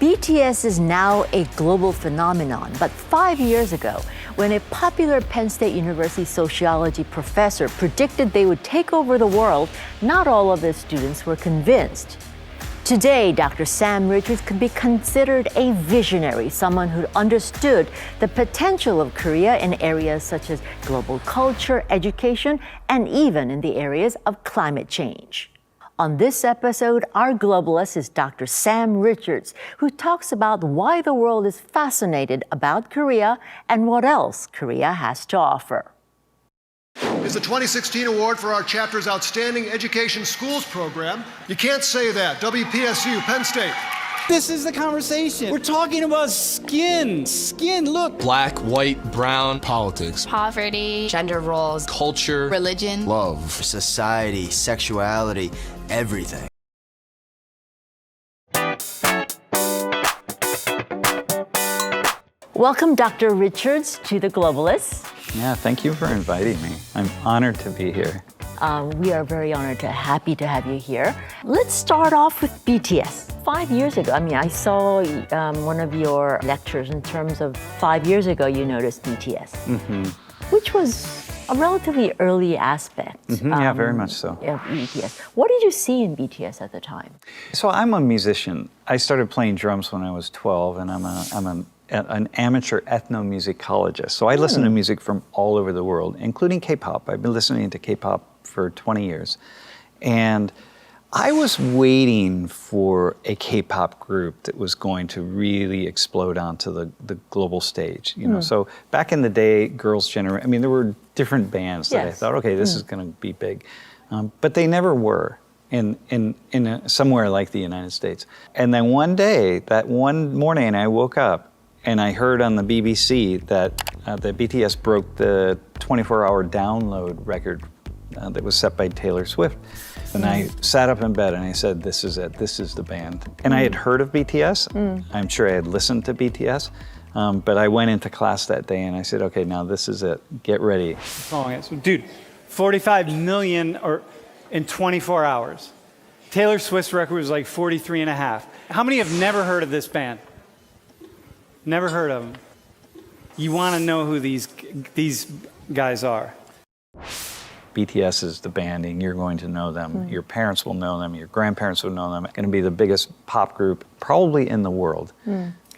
BTS is now a global phenomenon, but 5 years ago, when a popular Penn State University sociology professor predicted they would take over the world, not all of his students were convinced. Today, Dr. Sam Richards could be considered a visionary, someone who understood the potential of Korea in areas such as global culture, education, and even in the areas of climate change. On this episode, our globalist is Dr. Sam Richards, who talks about why the world is fascinated about Korea and what else Korea has to offer. It's the 2016 award for our chapter's Outstanding Education Schools program. You can't say that. WPSU, Penn State. This is the conversation. We're talking about skin. Skin, look. Black, white, brown, politics, poverty, gender roles, culture, religion, love, society, sexuality, everything. Welcome, Dr. Richards, to The Globalists. Yeah, thank you for inviting me. I'm honored to be here. We are very happy to have you here. Let's start off with BTS. 5 years ago, I saw one of your lectures in terms of 5 years ago you noticed BTS, which was a relatively early aspect. Yeah, very much so. Of BTS. What did you see in BTS at the time? So I'm a musician. I started playing drums when I was 12, and I'm an amateur ethnomusicologist. So I listen to music from all over the world, including K-pop. I've been listening to K-pop for 20 years. And I was waiting for a K-pop group that was going to really explode onto the global stage. You know, so back in the day, Girls' Generation, there were different bands that I thought, okay, this is going to be big. But they never were somewhere like the United States. And then one day, that one morning, I woke up and I heard on the BBC that the BTS broke the 24-hour download record that was set by Taylor Swift. And I sat up in bed and I said, this is it, this is the band. And I had heard of BTS, I'm sure I had listened to BTS, but I went into class that day and I said, okay, now this is it, get ready. So, dude, 45 million in 24 hours. Taylor Swift's record was like 43 and a half. How many have never heard of this band? Never heard of them. You want to know who these guys are. BTS is the band, and you're going to know them. Your parents will know them. Your grandparents will know them. It's going to be the biggest pop group probably in the world.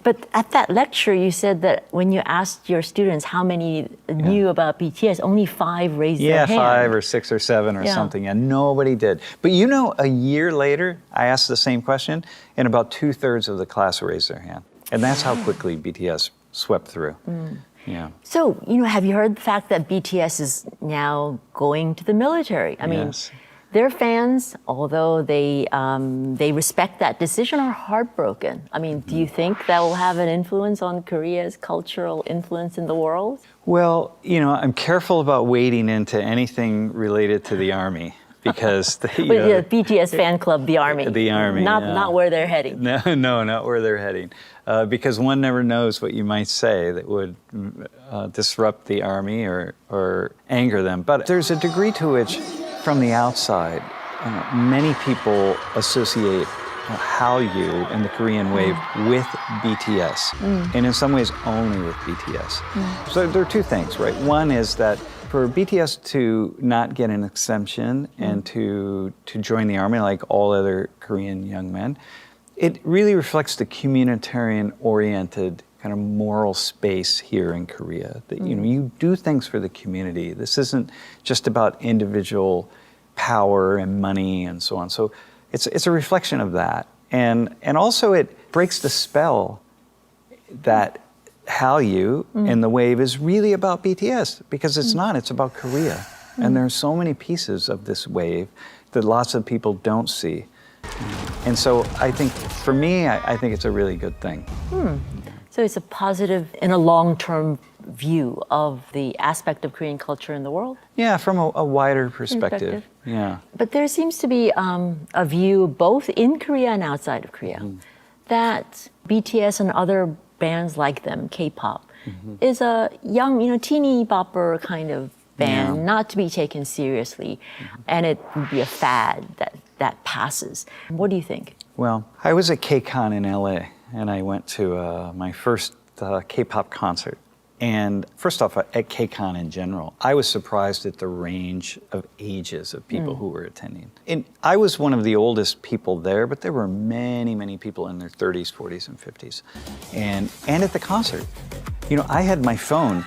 But at that lecture, you said that when you asked your students how many knew about BTS, only 5 raised their hand. Yeah, 5 or 6 or 7 or something, and nobody did. But you know, a year later, I asked the same question, and about 2/3 of the class raised their hand. And that's how quickly BTS swept through. Yeah. So, have you heard the fact that BTS is now going to the military? Yes. Their fans, although they respect that decision, are heartbroken. Do you think that will have an influence on Korea's cultural influence in the world? Well, I'm careful about wading into anything related to the Army. Because the BTS fan club, the Army. The Army, not where they're heading. No, not where they're heading. Because one never knows what you might say that would disrupt the Army or anger them. But there's a degree to which, from the outside, many people associate Hallyu and the Korean wave with BTS, and in some ways only with BTS. So there are two things, right? One is that for BTS to not get an exemption and to join the Army like all other Korean young men, it really reflects the communitarian-oriented kind of moral space here in Korea. That you do things for the community. This isn't just about individual power and money and so on. So it's a reflection of that, and also it breaks the spell that Hallyu and the wave is really about BTS, because it's not, it's about Korea. And there are so many pieces of this wave that lots of people don't see. And so I think, for me, I think it's a really good thing. So it's a positive in a long-term view of the aspect of Korean culture in the world? Yeah, from a wider perspective. Yeah. But there seems to be a view both in Korea and outside of Korea that BTS and other bands like them, K-pop, is a young, teeny bopper kind of band, not to be taken seriously, and it would be a fad that passes. What do you think? Well, I was at KCON in LA and I went to my first K-pop concert. And first off, at KCON in general, I was surprised at the range of ages of people who were attending. And I was one of the oldest people there, but there were many, many people in their 30s, 40s, and 50s. And at the concert, you know, I had my phone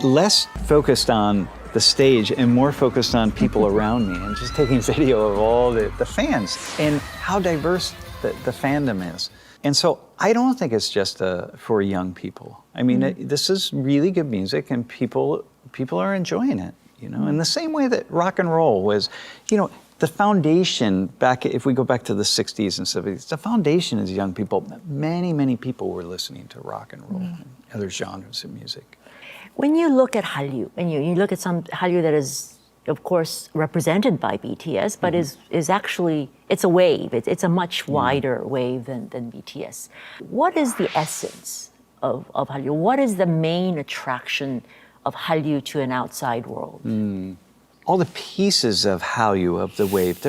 less focused on the stage and more focused on people around me and just taking video of all the fans and how diverse the fandom is. And so I don't think it's just for young people. I mean, this is really good music and people are enjoying it, you know, in the same way that rock and roll was, you know, the foundation if we go back to the 60s and 70s, the foundation is young people. Many, many people were listening to rock and roll and other genres of music. When you look at Hallyu, and you look at some Hallyu that is, of course, represented by BTS, but is actually, it's a wave. It's a much wider wave than BTS. What is the essence of Hallyu? What is the main attraction of Hallyu to an outside world? All the pieces of Hallyu, of the wave,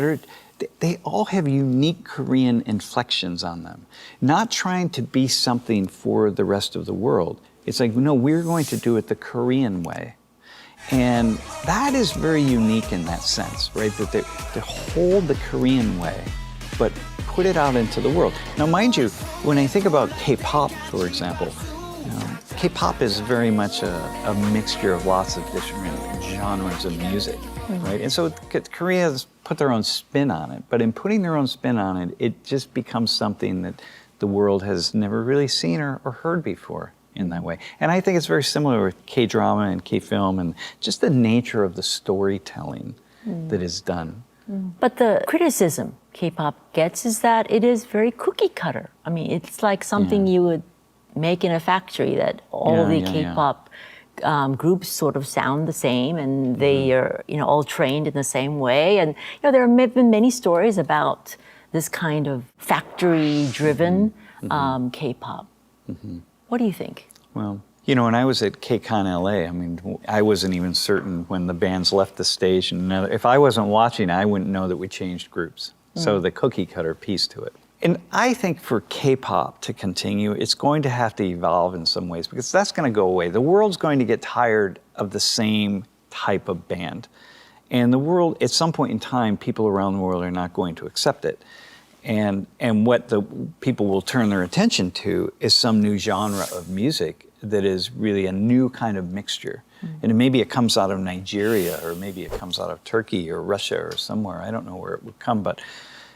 they all have unique Korean inflections on them. Not trying to be something for the rest of the world. It's like, no, we're going to do it the Korean way. And that is very unique in that sense, right? That they hold the Korean way, but put it out into the world. Now, mind you, when I think about K-pop, for example, K-pop is very much a mixture of lots of different genres of music, right? And so Korea has put their own spin on it, but in putting their own spin on it, it just becomes something that the world has never really seen or heard before in that way. And I think it's very similar with K-drama and K-film and just the nature of the storytelling that is done. But the criticism K-pop gets is that it is very cookie cutter. I mean, it's like something you would make in a factory, that all the K-pop groups sort of sound the same and they are, you know, all trained in the same way. And, you know, there have been many stories about this kind of factory-driven K-pop. What do you think? Well, you know, when I was at KCON LA, I mean, I wasn't even certain when the bands left the stage. And if I wasn't watching, I wouldn't know that we changed groups. So the cookie cutter piece to it. And I think for K-pop to continue, it's going to have to evolve in some ways because that's going to go away. The world's going to get tired of the same type of band. And the world, at some point in time, people around the world are not going to accept it. And what the people will turn their attention to is some new genre of music that is really a new kind of mixture. And maybe it comes out of Nigeria, or maybe it comes out of Turkey or Russia or somewhere. I don't know where it would come, but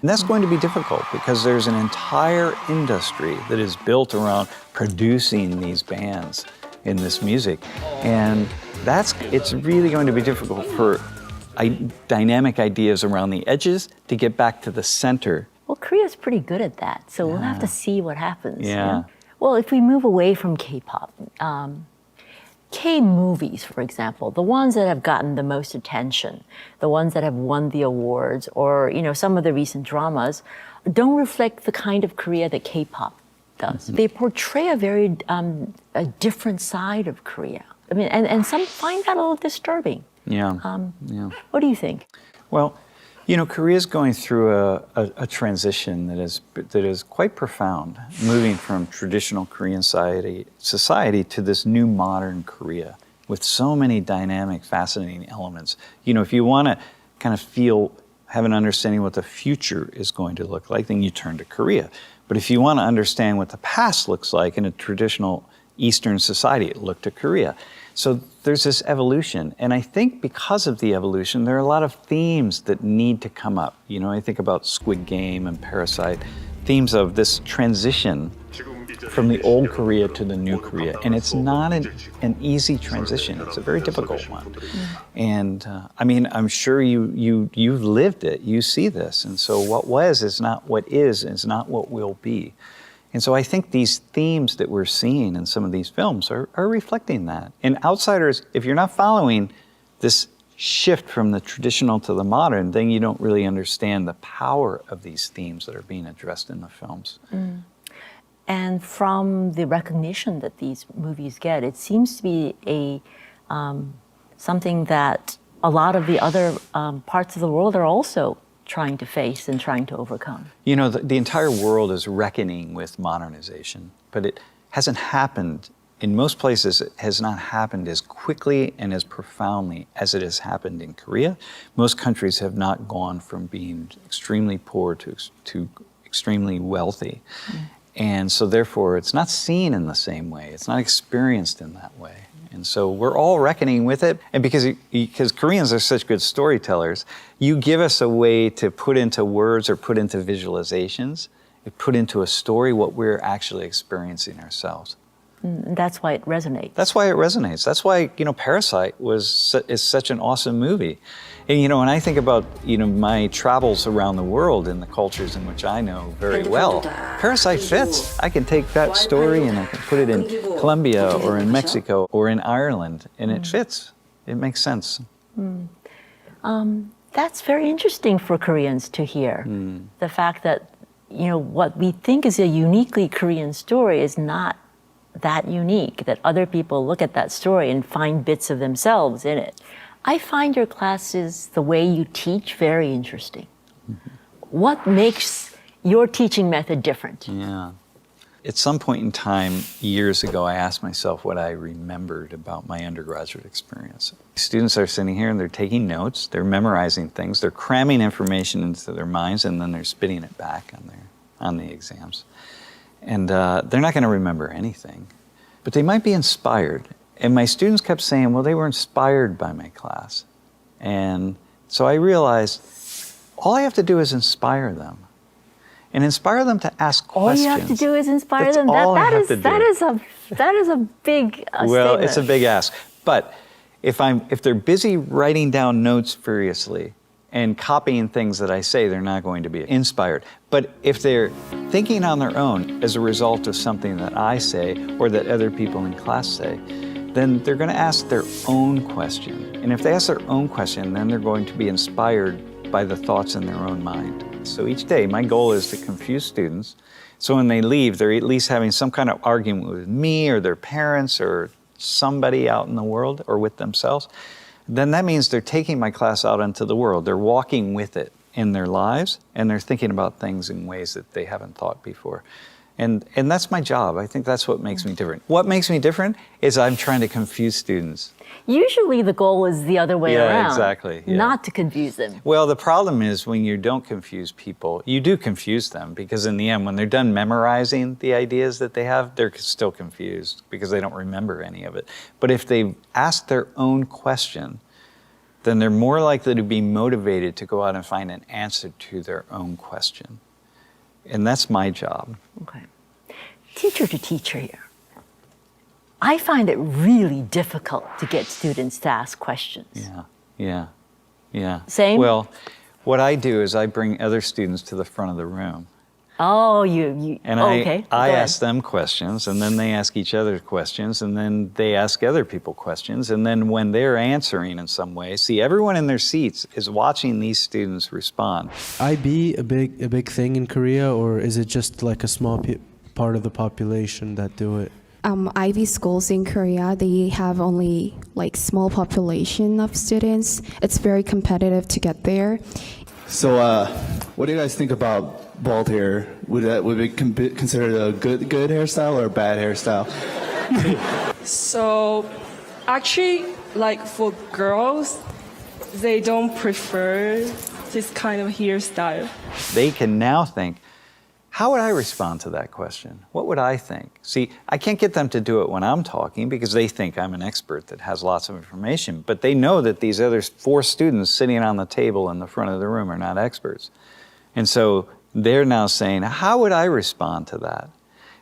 that's going to be difficult because there's an entire industry that is built around producing these bands in this music. And it's really going to be difficult for dynamic ideas around the edges to get back to the center. Well, Korea's pretty good at that, so we'll have to see what happens. Yeah. Well, if we move away from K-pop, K-movies, for example, the ones that have gotten the most attention, the ones that have won the awards, or, you know, some of the recent dramas, don't reflect the kind of Korea that K-pop does. They portray a very a different side of Korea. I mean, and some find that a little disturbing. Yeah. What do you think? Well, you know, Korea's going through a transition that is quite profound, moving from traditional Korean society to this new modern Korea with so many dynamic, fascinating elements. You know, if you want to kind of have an understanding of what the future is going to look like, then you turn to Korea. But if you want to understand what the past looks like in a traditional Eastern society, look to Korea. So there's this evolution, and I think because of the evolution, there are a lot of themes that need to come up. You know, I think about Squid Game and Parasite, themes of this transition from the old Korea to the new Korea, and it's not an easy transition. It's a very difficult one. And I mean, I'm sure you've lived it. You see this, and so what was is not what is not what will be. And so I think these themes that we're seeing in some of these films are reflecting that. And outsiders, if you're not following this shift from the traditional to the modern, then you don't really understand the power of these themes that are being addressed in the films. And from the recognition that these movies get, it seems to be something that a lot of the other parts of the world are also trying to face and trying to overcome? You know, the entire world is reckoning with modernization, but it hasn't happened. In most places, it has not happened as quickly and as profoundly as it has happened in Korea. Most countries have not gone from being extremely poor to extremely wealthy. And so therefore, it's not seen in the same way. It's not experienced in that way. And so we're all reckoning with it. And because Koreans are such good storytellers, you give us a way to put into words or put into visualizations, put into a story what we're actually experiencing ourselves. And that's why it resonates. That's why it resonates. That's why, you know, Parasite is such an awesome movie. And, you know, when I think about, you know, my travels around the world and the cultures in which I know very well, Parasite fits. I can take that story and I can put it in Colombia or in Mexico or in Ireland, and it fits. It makes sense. That's very interesting for Koreans to hear. The fact that, you know, what we think is a uniquely Korean story is not that unique, that other people look at that story and find bits of themselves in it. I find your classes, the way you teach, very interesting. What makes your teaching method different? Yeah. At some point in time, years ago, I asked myself what I remembered about my undergraduate experience. Students are sitting here and they're taking notes, they're memorizing things, they're cramming information into their minds, and then they're spitting it back on the exams. And they're not going to remember anything, but they might be inspired. And my students kept saying, well, they were inspired by my class. And so I realized all I have to do is inspire them. And inspire them to ask questions. All you have to do is inspire That's them. all I have to That is a big Well, statement. it's a big ask. But if they're busy writing down notes furiously and copying things that I say, they're not going to be inspired. But if they're thinking on their own as a result of something that I say or that other people in class say, then they're going to ask their own question. And if they ask their own question, then they're going to be inspired by the thoughts in their own mind. So each day, my goal is to confuse students. So when they leave, they're at least having some kind of argument with me or their parents or somebody out in the world or with themselves. Then that means they're taking my class out into the world. They're walking with it in their lives, and they're thinking about things in ways that they haven't thought before. And that's my job. I think that's what makes me different. What makes me different is I'm trying to confuse students. Usually the goal is the other way around. Exactly. Yeah. Not to confuse them. Well, the problem is when you don't confuse people, you do confuse them, because in the end, when they're done memorizing the ideas that they have, they're still confused because they don't remember any of it. But if they ask their own question, then they're more likely to be motivated to go out and find an answer to their own question. And that's my job. Okay. Teacher to teacher here. I find it really difficult to get students to ask questions. Yeah. Same? Well, what I do is I bring other students to the front of the room. Oh, you And okay. I Go ask them questions, and then they ask each other questions, and then they ask other people questions. And then when they're answering in some way, see, everyone in their seats is watching these students respond. IB a big thing in Korea, or is it just like a small part of the population that do it? Ivy schools in Korea, they have only like small population of students. It's very competitive to get there. So, what do you guys think about bald hair? Would it be considered a good hairstyle or a bad hairstyle? So, actually, like for girls, they don't prefer this kind of hairstyle. They can now think, how would I respond to that question? What would I think? See, I can't get them to do it when I'm talking because they think I'm an expert that has lots of information, but they know that these other 4 students sitting on the table in the front of the room are not experts. And so they're now saying, how would I respond to that?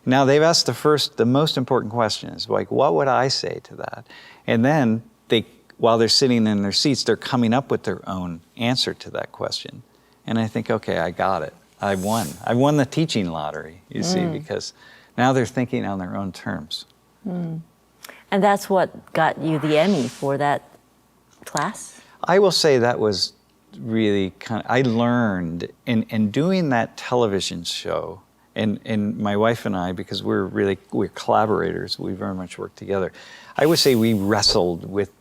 Now they've asked the most important question is like, what would I say to that? And then while they're sitting in their seats, they're coming up with their own answer to that question. And I think, okay, I got it. I won. I won the teaching lottery, you see, because now they're thinking on their own terms. And that's what got you the Emmy for that class? I will say that was really I learned in doing that television show, and my wife and I, because we're collaborators, we very much work together. I would say we wrestled with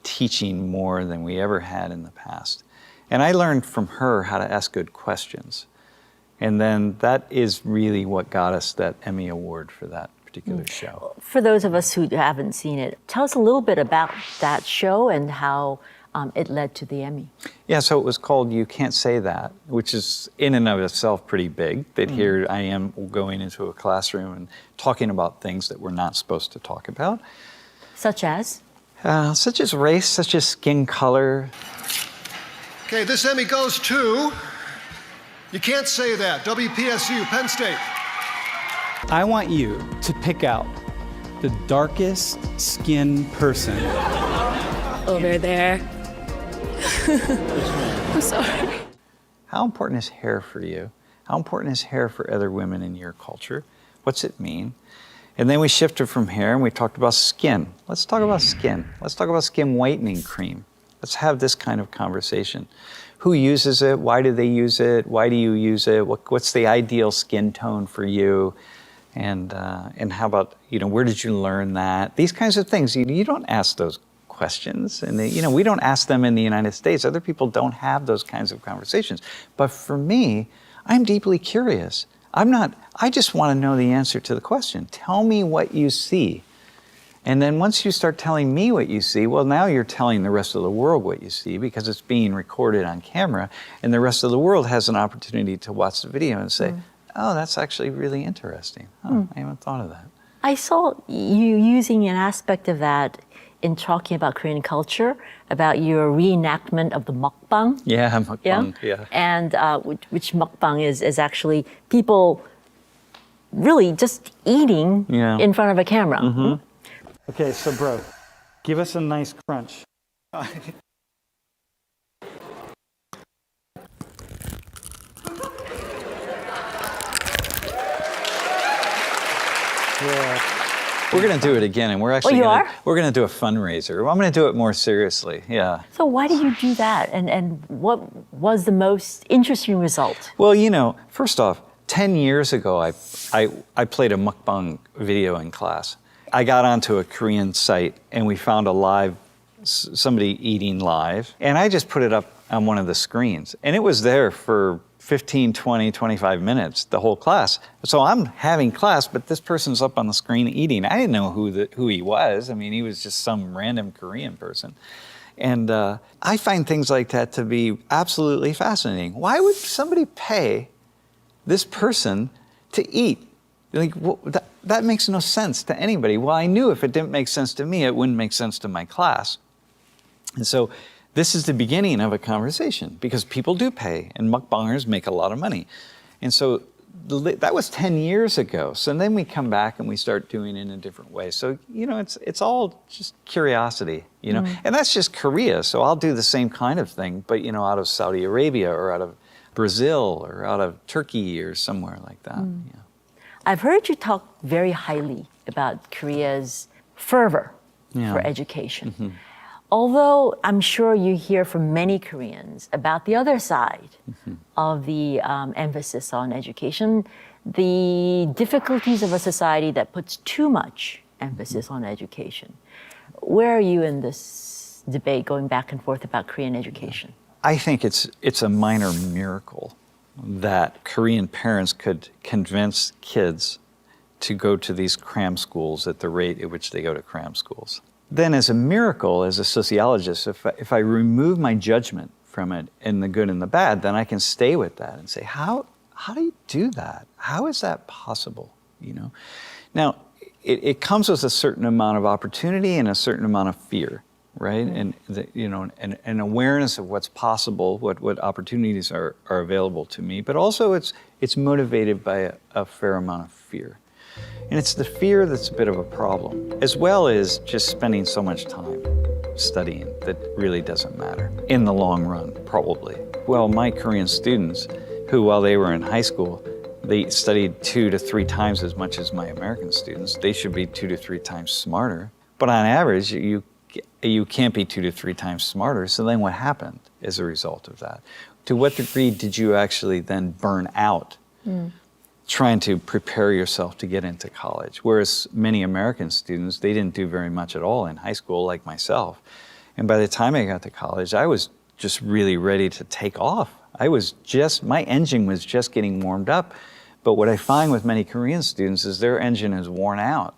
teaching more than we ever had in the past. And I learned from her how to ask good questions. And then that is really what got us that Emmy Award for that particular show. For those of us who haven't seen it, tell us a little bit about that show and how it led to the Emmy. Yeah, so it was called You Can't Say That, which is in and of itself pretty big, that here I am going into a classroom and talking about things that we're not supposed to talk about. Such as? Such as race, such as skin color. Okay, this Emmy goes to You Can't Say That, WPSU, Penn State. I want you to pick out the darkest skinned person. Over there. I'm sorry. How important is hair for you? How important is hair for other women in your culture? What's it mean? And then we shifted from hair and we talked about skin. Let's talk about skin. Let's talk about skin whitening cream. Let's have this kind of conversation. Who uses it? Why do they use it? Why do you use it? What's the ideal skin tone for you? And how about, where did you learn that? These kinds of things. You don't ask those questions. And we don't ask them in the United States. Other people don't have those kinds of conversations. But for me, I'm deeply curious. I just want to know the answer to the question. Tell me what you see. And then once you start telling me what you see, well, now you're telling the rest of the world what you see because it's being recorded on camera, and the rest of the world has an opportunity to watch the video and say, oh, that's actually really interesting. Oh, I haven't thought of that. I saw you using an aspect of that in talking about Korean culture, about your reenactment of the mukbang. Yeah, mukbang, yeah. And which mukbang is actually people really just eating in front of a camera. Mm-hmm. Okay, so bro, give us a nice crunch. Yeah. We're going to do it again, and we're actually we're going to do a fundraiser. I'm going to do it more seriously. Yeah. So why did you do that, and what was the most interesting result? Well, first off, 10 years ago, I played a mukbang video in class. I got onto a Korean site, and we found somebody eating live, and I just put it up on one of the screens, and it was there for 15, 20, 25 minutes, the whole class. So I'm having class, but this person's up on the screen eating. I didn't know who he was. I mean, he was just some random Korean person. And I find things like that to be absolutely fascinating. Why would somebody pay this person to eat? That makes no sense to anybody. Well, I knew if it didn't make sense to me, it wouldn't make sense to my class. And so this is the beginning of a conversation because people do pay and mukbangers make a lot of money. And so that was 10 years ago. So then we come back and we start doing it in a different way. So, it's all just curiosity, and that's just Korea. So I'll do the same kind of thing, but, out of Saudi Arabia or out of Brazil or out of Turkey or somewhere like that. Yeah. I've heard you talk very highly about Korea's fervor for education. Mm-hmm. Although I'm sure you hear from many Koreans about the other side of the emphasis on education, the difficulties of a society that puts too much emphasis on education. Where are you in this debate going back and forth about Korean education? I think it's a minor miracle that Korean parents could convince kids to go to these cram schools at the rate at which they go to cram schools. Then as a miracle, as a sociologist, if I remove my judgment from it in the good and the bad, then I can stay with that and say, how do you do that? How is that possible? Now, it comes with a certain amount of opportunity and a certain amount of fear, right? And an awareness of what's possible, what opportunities are available to me, but also it's motivated by a fair amount of fear. And it's the fear that's a bit of a problem, as well as just spending so much time studying that really doesn't matter in the long run, probably. Well, my Korean students, who while they were in high school, they studied 2 to 3 times as much as my American students. They should be 2 to 3 times smarter. But on average, you can't be 2 to 3 times smarter. So then what happened as a result of that? To what degree did you actually then burn out trying to prepare yourself to get into college? Whereas many American students, they didn't do very much at all in high school like myself. And by the time I got to college, I was just really ready to take off. My engine was just getting warmed up. But what I find with many Korean students is their engine is worn out.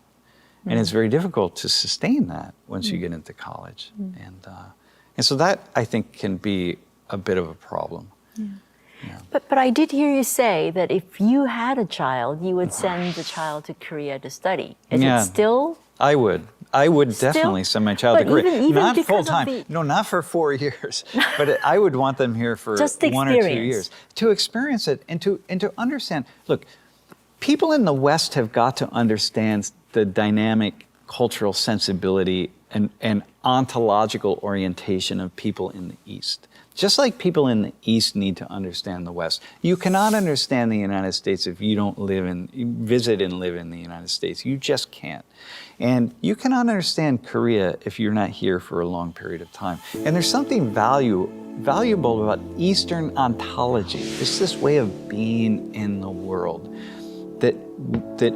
And it's very difficult to sustain that once you get into college. And so that, I think, can be a bit of a problem. Yeah. But I did hear you say that if you had a child, you would send the child to Korea to study. Is it still? I would. I would definitely send my child to Korea. Even not because full of time. No, not for 4 years. But I would want them here for Just 1 or 2 years to experience it and to understand. Look, people in the West have got to understand the dynamic cultural sensibility and ontological orientation of people in the East. Just like people in the East need to understand the West. You cannot understand the United States if you don't visit and live in the United States. You just can't. And you cannot understand Korea if you're not here for a long period of time. And there's something valuable about Eastern ontology. It's this way of being in the world that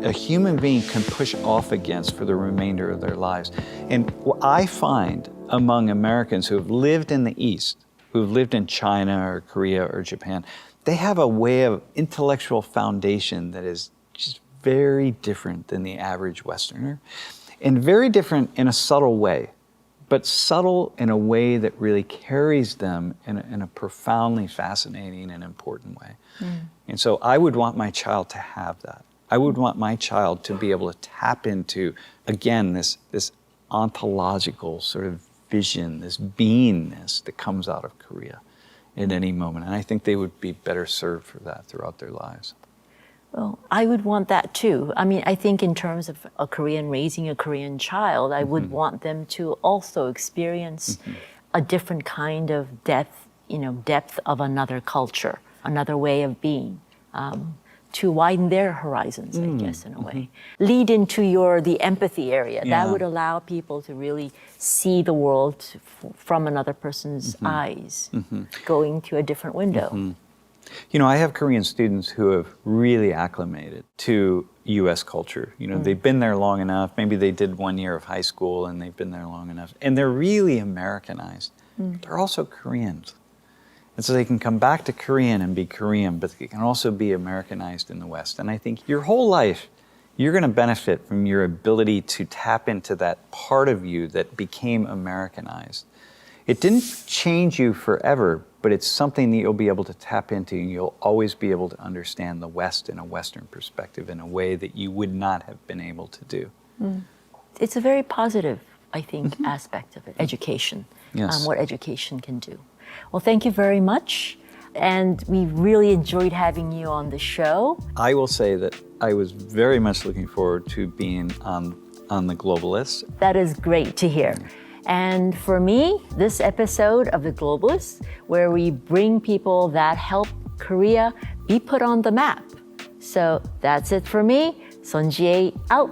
a human being can push off against for the remainder of their lives. And what I find among Americans who have lived in the East, who've lived in China or Korea or Japan, they have a way of intellectual foundation that is just very different than the average Westerner, and very different in a subtle way, but subtle in a way that really carries them in a profoundly fascinating and important way. And so I would want my child to have that. I would want my child to be able to tap into, again, this ontological sort of vision, this beingness that comes out of Korea at any moment. And I think they would be better served for that throughout their lives. Well, I would want that too. I mean, I think in terms of a Korean raising a Korean child, I would want them to also experience a different kind of depth of another culture, another way of being, to widen their horizons, I guess, in a way. Lead into the empathy area. That would allow people to really see the world from another person's eyes, going to a different window. You know, I have Korean students who have really acclimated to U.S. culture. You know, they've been there long enough. Maybe they did 1 year of high school and they've been there long enough. And they're really Americanized. They're also Koreans. And so they can come back to Korean and be Korean, but they can also be Americanized in the West. And I think your whole life, you're going to benefit from your ability to tap into that part of you that became Americanized. It didn't change you forever, but it's something that you'll be able to tap into, and you'll always be able to understand the West in a Western perspective in a way that you would not have been able to do. It's a very positive, I think, aspect of it, education, what education can do. Well, thank you very much. And we really enjoyed having you on the show. I will say that I was very much looking forward to being on The Globalists. That is great to hear. And for me, this episode of The Globalists, where we bring people that help Korea be put on the map. So that's it for me. Sun Jie out.